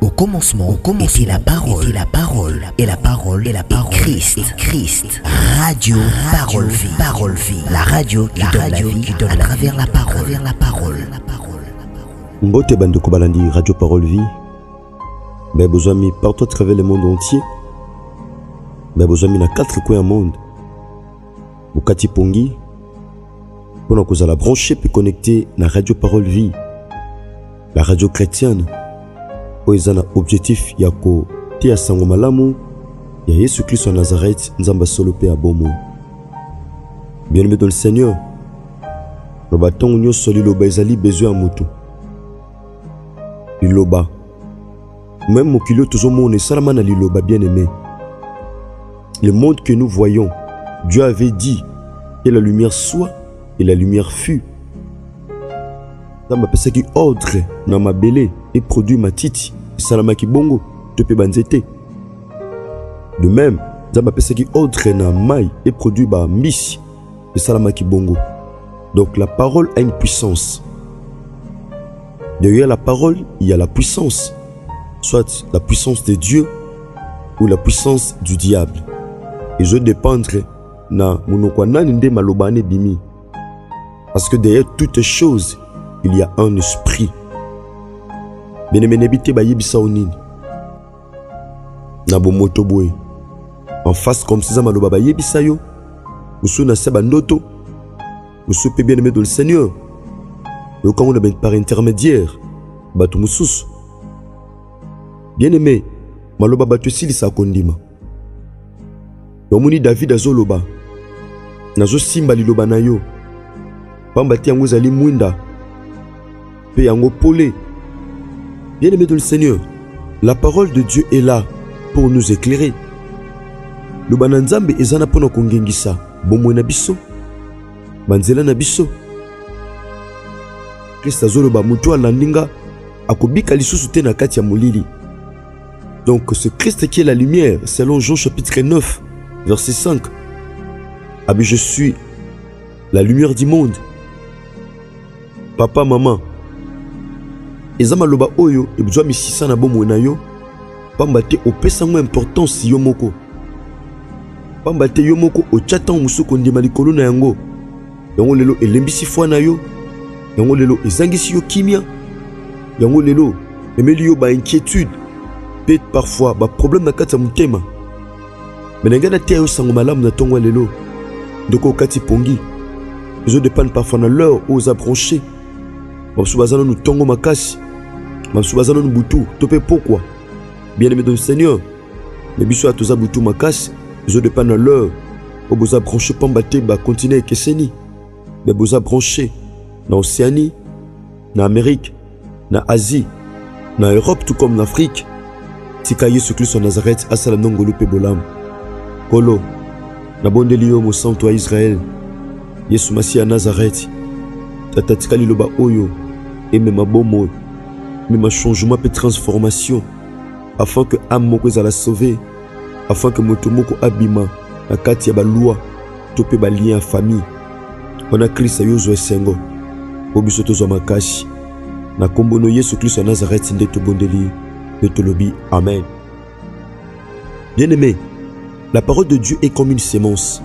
Au commencement était la parole, et la parole est Christ. Radio Parole Vie, la radio qui donne la vie à travers la parole. Mbote Bandoko Balandi, Radio Parole Vie. Mais besoin mis partout à travers le monde entier. Mais besoin mis dans 4 coins du monde. Bukati Pongi. Pour nous la brancher et connecter la Radio Parole Vie. La radio chrétienne. Où ils ont un objectif yako tia sango malamu ya Yesu Christ en Nazareth nzamba solo pe abomo. Bien-aimé dans le Seigneur. Le bâton nyo soli loba ezali besoin mutu. Liloba. Même mokilo toujours mon salama na liloba bien-aimé. Le monde que nous voyons, Dieu avait dit que la lumière soit et la lumière fut. Nzamba pesa ki ordre na mabele et produit matiti salama ki bongo tope banzete. De même, Nzamba pesa ki ordre na mai et produit ba mbisi et salama ki bongo. Donc la parole a une puissance. Derrière la parole, il y a la puissance. Soit la puissance de Dieu ou la puissance du diable. Et je dépendre na monokwa nani nde malobane bimi. Parce que derrière toutes choses, il y a un esprit. Bien-aimé nebite ba yebisa onini. Na bomoto boy. En face comme ça maloba ba yebisa yo. Musu na seba ndoto. Musu pe bien-aimé dans le Seigneur. Et quand on a par intermédiaire, batu mususu. Bien-aimé, maloba batu sili sa kondima. Yomuni David azoloba. Nazo simba liloba na yo. Pamba ti yango zali mwinda. Pe yango pole. Bien-aimé dans le Seigneur, la parole de Dieu est là pour nous éclairer. Le bananzambe ezana pona kongengisa bomwe na biso. Banzela na biso. Christ azoloba mutu alandinga akobika lisusu te na kati ya molili. Donc ce Christ qui est la lumière, selon Jean chapitre 9, verset 5. Ah mais je suis la lumière du monde. Papa, maman, ezama loba oyo ebuzwa misisa na bomwe na yo. Pamba te opesa ngo importance yo moko. Pamba te yo moko ochata musuko ndima likolo na yango. Yango lelo elembisi fwa na yo. Yango lelo ezangisi yo kimia. Yango lelo emeli yo ba inquiétude. Peut parfois ba problème na kati ya mutema. Menenga na tia yo sango malamu na tongo lelo. Ndoko kati pongi. Ezo dépendre parfois na l'heure aux abranchés. Mamsu bazana nous tongo makasi. Mamsu bazana nous butu. Topé pourquoi? Bien-aimé dans le Seigneur. Les biso atoza butu makasi. Ezo dépendre na l'heure où vous abranchés pambate ba continuer keseni. Mais vous abranchés na Océanie, na Amérique, na Asie, na Europe tout comme l'Afrique. Tika Yesu Christ en Nazareth asala nongolo pe bolam. Kolo na bondeli yo mo santo a Israël. Yesu Masi a Nazareth. Tata tika liloba oyo et même bomo, même changement et transformation afin que âme moko ezala sauver, afin que moto moko abima na kati ya ba loi topé ba lien famille. On a Christ yozo esengo. Obiso tozo makashi. Na kombono Yesu Christ en Nazareth nde to bondeli de to lobi. Amen. Bien-aimé, la parole de Dieu est comme une sémence.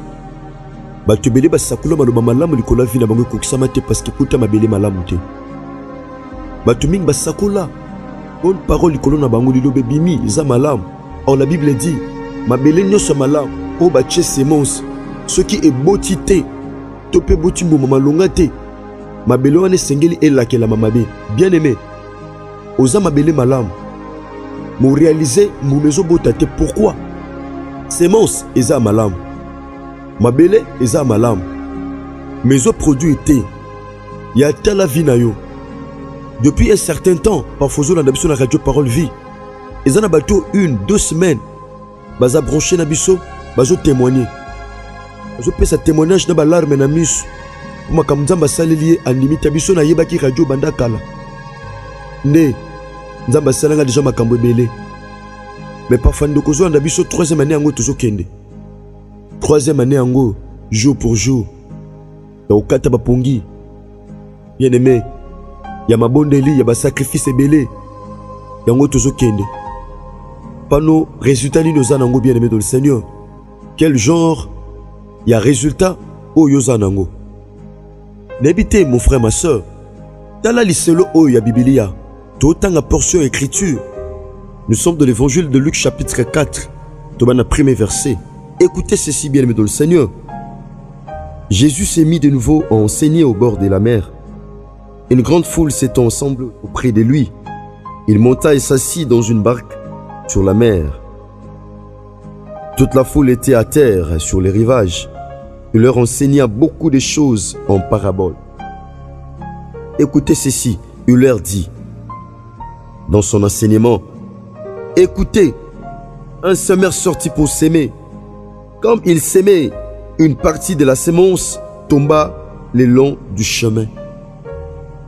Batubele basakula maloba malamu likola vina bango kokisama te parce que kuta mabele malamu te. Batuming basakula bonne parole likolo na bango lilobe bimi za malamu. Or la Bible dit mabele nyoso malamu o bache sémence ce qui est botité topé botimbo mamalonga te. Mabele wane sengeli elakela mamabe. Bien-aimé, oza mabele malamu. Mo réaliser mo mezo botate pourquoi? Sémence eza malamu. Mabele eza malamu. Mezo produit te. Ya tala vie na yo. Depuis un certain temps, parfois on a biso na Radio Parole Vie. Ezana bato 1-2 semaines. Baza branché na biso, bazo témoigner. Bazo pesa témoignage na balarme na miso. Kuma kamzamba saleli animita biso na yebaki radio bandakala. Ne nzamba salanga déjà makambo ebele. Mais parfois ndoko zo na biso 3e année yango tozo kende. 3e année yango jour pour jour. Ya okata bapongi. Bien-aimé, ya mabondeli ya ba sacrifice ebele. yango tozo kende. Pano résultat ni nos anango bien aimé dans le Seigneur. Quel genre y a résultat o yoza nango. N'habitez mon frère ma soeur. Tala liselo o ya Biblia. Totanga portion écriture. Nous sommes dans l'évangile de Luc chapitre 4. Tobana premier verset. Écoutez ceci bien aimé dans le Seigneur. Jésus s'est mis de nouveau à enseigner au bord de la mer. Une grande foule s'étant ensemble auprès de lui. Il monta et s'assit dans une barque sur la mer. Toute la foule était à terre sur les rivages. Il leur enseigna beaucoup de choses en paraboles. Écoutez ceci, il leur dit, dans son enseignement, écoutez, un semeur sortit pour s'aimer. Comme il s'aimait, une partie de la semence tomba le long du chemin.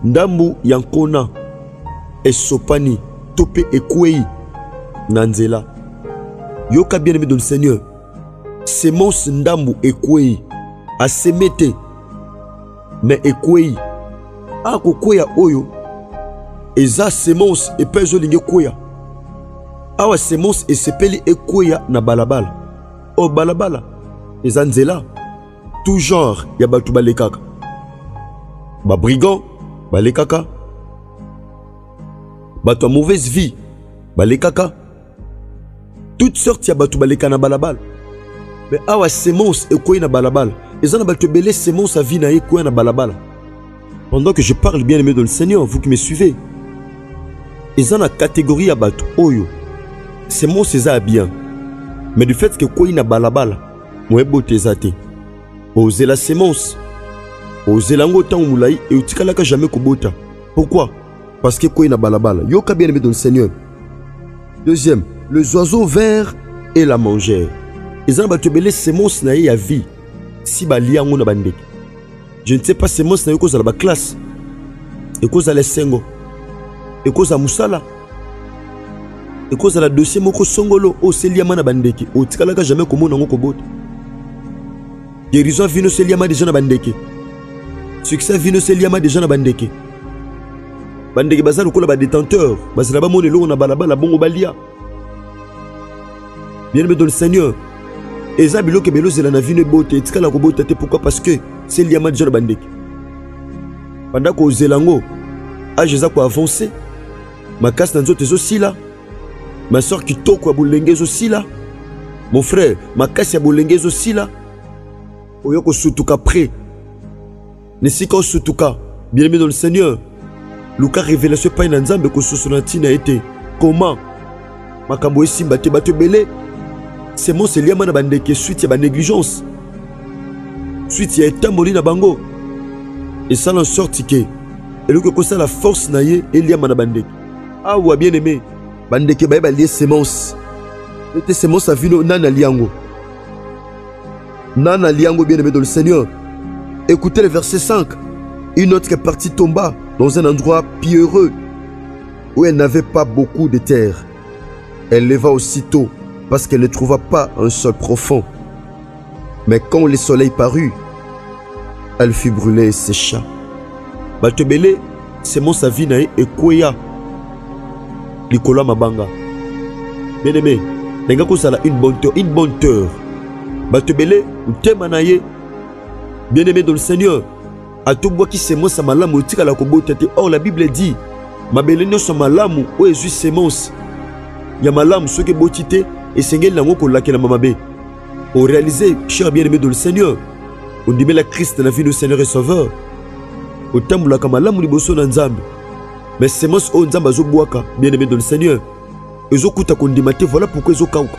Ndambu yankona, esopani, tope ekwei, nanzela. Yoka bien aimé dans le Seigneur, semence ndambu ekwei, a semete, mais ekwei, a kokweya oyo, eza semence epezo linge kweya. Awa semence esepeli ekweya na balabala. O balabala, eza nzela, tout genre ya batu balekaka. Ba brigand, balekaka. Batu a mauvaise vie, balekaka. Toutes sortes ya batu baleka na balabala. Mais awa semence ekweya na balabala. Eza na batu belé semence a vie na ekweya na balabala. Pendant que je parle bien aimé dans le Seigneur, vous qui me suivez, eza na catégorie ya batu oyo. Semence eza bien. Mais du fait que quoi na balabala, moi bote zate. Oser la semence, oser lango tant moulai et utikala ka jamais kobota. Pourquoi? Parce que quoi na balabala, yoka bien aimé dans le Seigneur. Deuxième, les oiseaux vinrent et la mangèrent. Ils ont battu belé semence na ya vie. Si ba liango na bandek. Je ne sais pas semence na yo cause la ba classe. Et cause la sengo. Et cause la musala. Et cause la dossier moko songolo o seliama na bandeke o tikala ka jamais komona ngo kobota. Guérison vino seliama déjà na bandeke. Succès vino seliama déjà na bandeke. Bandeke bazalo kola ba détenteur, bazala ba monelo na balabala bongo balia. Bien-aimé dans le Seigneur. Eza biloke belo zela na vino bote tikala ko bota te pourquoi parce que seliama déjà na bandeke. Pendant ko zelango âge za ko avancer. Ma casse na nzoto aussi là. Ma soeur qui toko à Boulengez aussi là. Mon frère, ma casse à Boulengez aussi là. Oyoko Sutuka prêt. Nesika Sutuka, bien aimé dans le Seigneur. Luka révélation pas une ensemble que Sosonatina a été. Comment? Makambo Simba te bate belé. C'est mon Seliama na bandeke suite à ma négligence. Suite à Etamboli na bango. Et ça en sorti que. Et le que ça la force naie Eliama na bandeke. Ah ouais bien aimé. Bandeke baye balie semence. Ete semence a vino nana liango. Nana liango bien aimé dans le Seigneur. Écoutez le verset 5. Une autre partie tomba dans un endroit pierreux où elle n'avait pas beaucoup de terre. Elle leva aussitôt parce qu'elle ne trouva pas un sol profond. Mais quand le soleil parut, elle fut brûlée et sécha. Batebele, semence a vinae et kweya. Nicolas Mabanga. Bien aimé, nenga ko sala une bonne terre. Batebele, ou temanaye. Bien aimé dans le Seigneur. A tout bois qui semence à malamu tika la kobo tete. Or la Bible dit, mabele nyo sa malamu ou ezu semence. Ya malamu ce que botite et sengel nango ko lake la mamabe. Au réalisé, cher bien aimé dans le Seigneur. On dit la Christ na vie du Seigneur et Sauveur. Au tambula kamalamu liboso na nzambe. Mais semence o nzamba zo boaka bien aimé dans le Seigneur. Ezo kuta kondimate voilà pourquoi ezo kauka.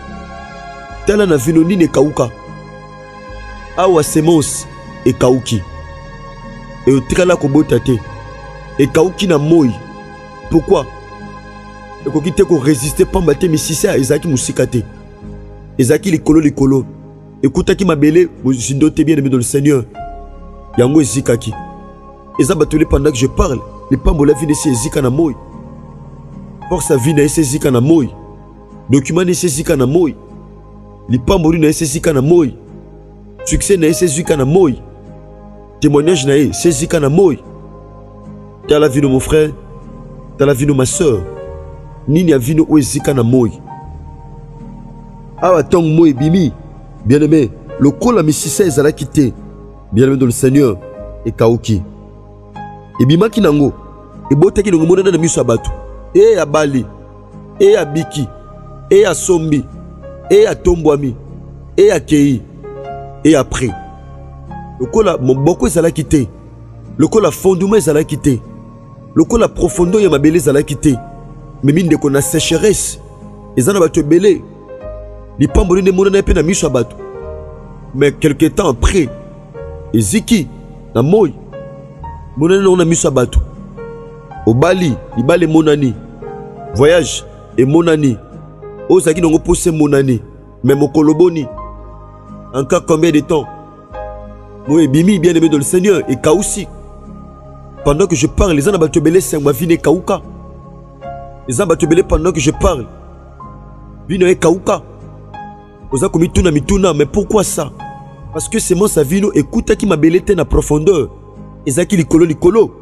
Tala na vino nini kauka. Awa semence e kauki. Et au tikala ko botate. E kauki na moi. Pourquoi? E ko kite ko résister pambate misisa ezaki musikate. Ezaki likolo. Écoutez qui m'a belé, vous êtes bien aimé dans le Seigneur. Yango ezikaki. Eza batulé pendant que je parle. Les pambola vie de ces zika na moi. Force à vie na ces zika na moi. Document na ces zika na moi. Les pamboli na ces zika na moi. Succès na ces zika na moi. Témoignage na ces zika na moi. T'as la vie de mon frère. T'as la vie de ma soeur. nini ya vino o ezika na moi. Awa tong moi bimi, bien-aimé, le col à misisa ezalaki te, bien-aimé dans le Seigneur, et kauki. Et bima kinango, et botaki no monana na miso abatu, et à Bali, et à Biki, et à Sombi, et à Tombouami, et à Kei, et après. Le col à mon boko ezalaki te, le col à fondement ezalaki te, le col à profondeur ya mabele ezalaki te, mais mine de kona sécheresse, ezana batu belé. Les pamboli ne monana pe na miso abatu. Mais quelque temps après, eziki na moi monana na miso abatu. Au Bali, libale monani. Voyage et monani. Ozaki n'ongo pousse monani. Mais mon koloboni. Encore combien de temps? Moi bimi bien aimé dans le Seigneur et kaousi. Pendant que je parle, les gens abatu belé c'est ma vie ne kauka. Les gens abatu belé pendant que je parle. Vino e kauka. Ozako mituna, mais pourquoi ça? Parce que c'est mon savino écoute qui m'a belé na profondeur. Ezaki likolo.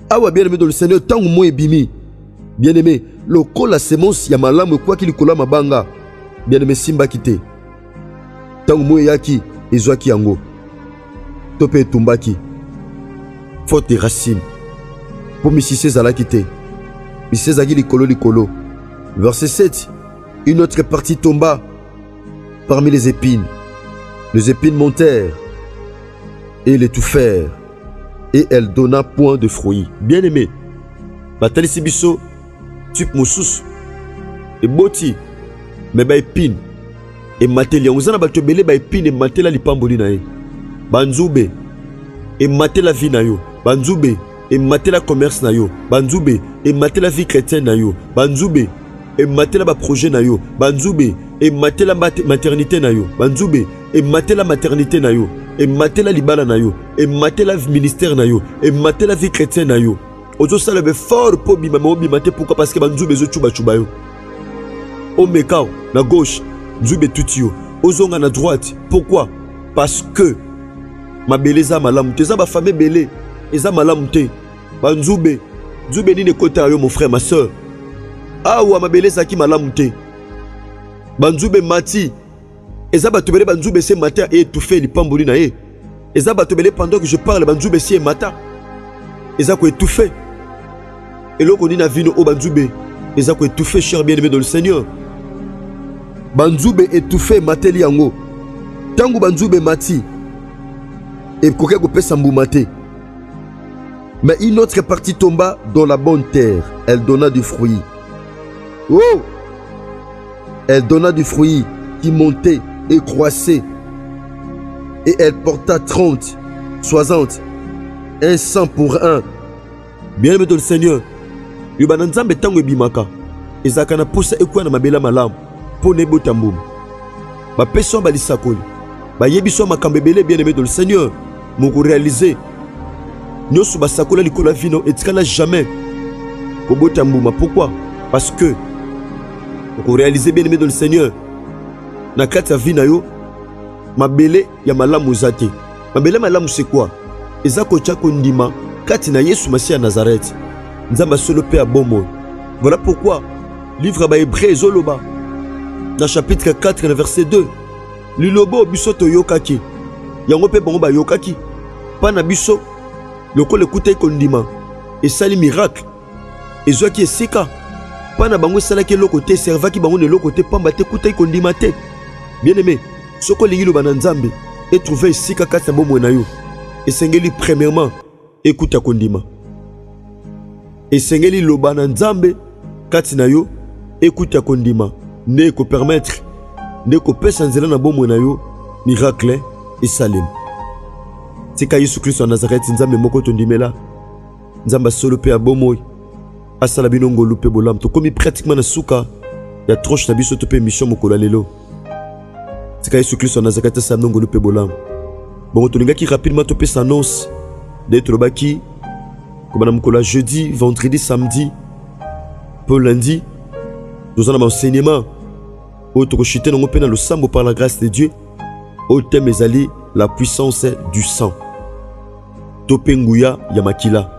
Awa bien aimé dans le Seigneur, tant ou moi bimi. Bien aimé, le col la sémence ya malamu quoi qu'il likolo mabanga. Bien aimé simba kite. Tant ou moi yaki ezwaki yango. Topé tumbaki. Faute racine. Pour misise zala kite. Misise zaki likolo. Verset 7. Une autre partie tomba parmi les épines. Les épines montèrent et l'étouffèrent, et elle donna point de fruits. Bien aimé, Batali Sibiso, type Moussous, et Boti, mais ba épine, et Mateli, on a battu belé ba épine et Matela li pamboli nae. Banzoube, et Matela vie na yo. Banzoube, et Matela commerce na yo. Banzoube, et Matela vie chrétienne na yo. Banzoube, et Matela ba projet na yo. Banzoube, et Matela maternité na yo. Banzoube, et Matela maternité na yo. Et Matela libala na yo. Et Matela ministère na yo. Et Matela vie chrétienne na yo. Ozo salve fort pour bima mate pourquoi parce que Banzoube zo chuba yo. O mekao na gauche, Nzoube tout yo. Ozonga na droite. Pourquoi? Parce que ma beleza malamu te za ba famille belé. Eza malamu te. Banzoube, Nzoube ni ne kota yo mon frère ma soeur. Awa ma beleza ki malamu te. Banzoube mati. Eza batobele banzoube se mata et étouffé li pamboli na ye. Eza batobele pendant que je parle banzoube si mata. Eza ko étouffé. Et loko ni na vino o banzoube. Eza ko étouffé cher bien-aimé dans le Seigneur. Banzoube étouffé mateli yango. Tangu banzoube mati. Et koke ko pesa mbumate. Mais une autre partie tomba dans la bonne terre. Elle donna du fruit. Oh! Elle donna du fruit qui montait et croissait. Et elle porta 30, 60, 100 pour 1. Bien aimé dans le Seigneur. Yubananzambe tango bimaka. Ezakana poussa ekwa na mabela malamu. Po nebo tamboum. Ba peso balisakoli. Ba yebiso makambebele bien aimé dans le Seigneur. Moko réaliser. Nyosu basakola likola vino etikala jamais. Kobo tambouma. Pourquoi? Parce que pour réaliser bien aimé dans le Seigneur. Na kati ya vie na yo mabele ya malamu zate. Mabele malamu c'est quoi? Eza kocha kondima kati na Yesu Masiya Nazareth. Nzamba solo pe abomo. Voilà pourquoi livre ba Hébreu ezoloba dans chapitre 4 verset 2. Lilobo biso to yokaki. Yango pe bango ba yokaki. Pa na biso lokole kutai kondima et sali miracle. Ezwaki esika. Pa na bango salaki lokote servaki bango ne lokote pamba te kutai kondima te. Bien-aimé, ce que les gens Nzambe et trouvé ici kaka sambo mwenayo. Et sengeli premièrement écoute à kondima. Et sengeli loba Nzambe katinayo écoute à kondima. Ne ko permettre ne ko pesa nzela na bo mwenayo miracle et salim. C'est ka Yesu Christ en Nazareth Nzambe moko tondimela. Nzamba solo pe abomoy. Asala binongo lupe bolam to komi pratiquement na suka ya tranche na biso to pe mission mokolo lelo. C'est quand Jésus-Christ en Nazareth sa nongo lupe bolam. Bon tolinga qui rapidement topé s'annonce d'être baki comme na mokolo jeudi, vendredi, samedi, pour lundi. Nous avons un enseignement au tokoshite non pe na le sambo par la grâce de Dieu. Au thème ezali la puissance du sang. Topé nguya ya makila.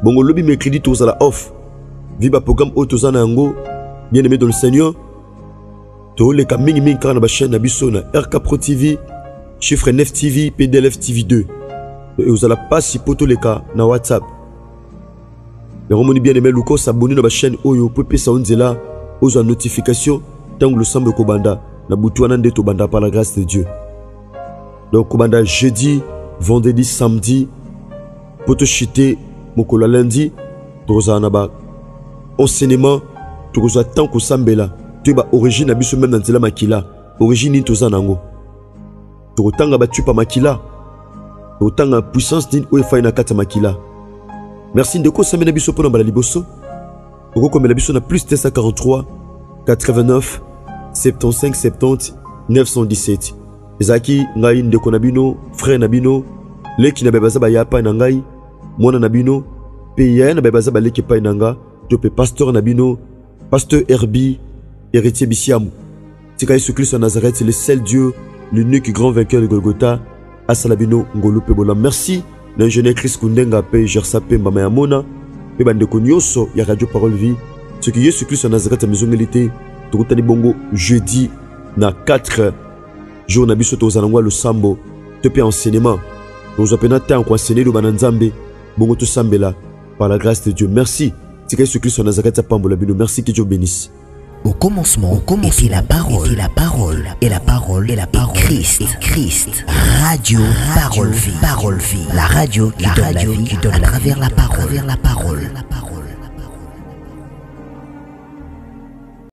Bongo lobi mercredi tozala off. Viva programme Otozana Yango, bien-aimé dans le Seigneur. To le ka mingi mingi na ba chaîne na biso na RK Pro TV, Chiffre 9 TV, PDLF TV 2. Et vous allez pas si poto le ka na WhatsApp. Les romoni bien-aimé Luko s'abonner na ba chaîne Oyo pour pesa onzela aux notifications tant que le semble kobanda na butuana ndeto banda par la grâce de Dieu. Donc kobanda jeudi, vendredi, samedi, poto chité mokolo lundi, tozana ba enseignement, toza tant ko sambela. Tu as origine abiso même dans la makila. Origine ni tozana ngo. Totanga ba tu pa makila. Totanga puissance din o fa ina kata makila. Merci ndeko samena biso pona bala liboso. Oko komela biso na plus 243 89 75 70 917. Ezaki ngai ndeko na bino, frère na bino, leki na bebaza ba yapa na ngai, mona na bino, pe ya na bebaza ba leki pa nanga, to pe pasteur na bino, pasteur Herbi, héritier Bissiamou. Tika Yesu Christ en Nazareth, c'est le seul Dieu, l'unique grand vainqueur de Golgotha, Asalabino Ngolo Pebola. Merci, l'ingénieur Chris Kundenga, Pe Gersape Mbamayamona, Pe Bandeko Nyoso, ya Radio Parole Vie. Ce qui Yesu Christ en Nazareth, à maison milité, Tokutani Bongo, jeudi, na 4 jours, Nabiso Tozanangwa, le Sambo, Tepe enseignement. Nous appelons temps qu'on enseigner le Bananzambe, Bongo to Sambela, par la grâce de Dieu. Merci, Tika Yesu Christ en Nazareth, à Pambola Bino. Merci, que Dieu bénisse. Au commencement, était la parole, et la parole, et Christ. Radio, parole, vie, la radio qui donne la vie à travers la parole.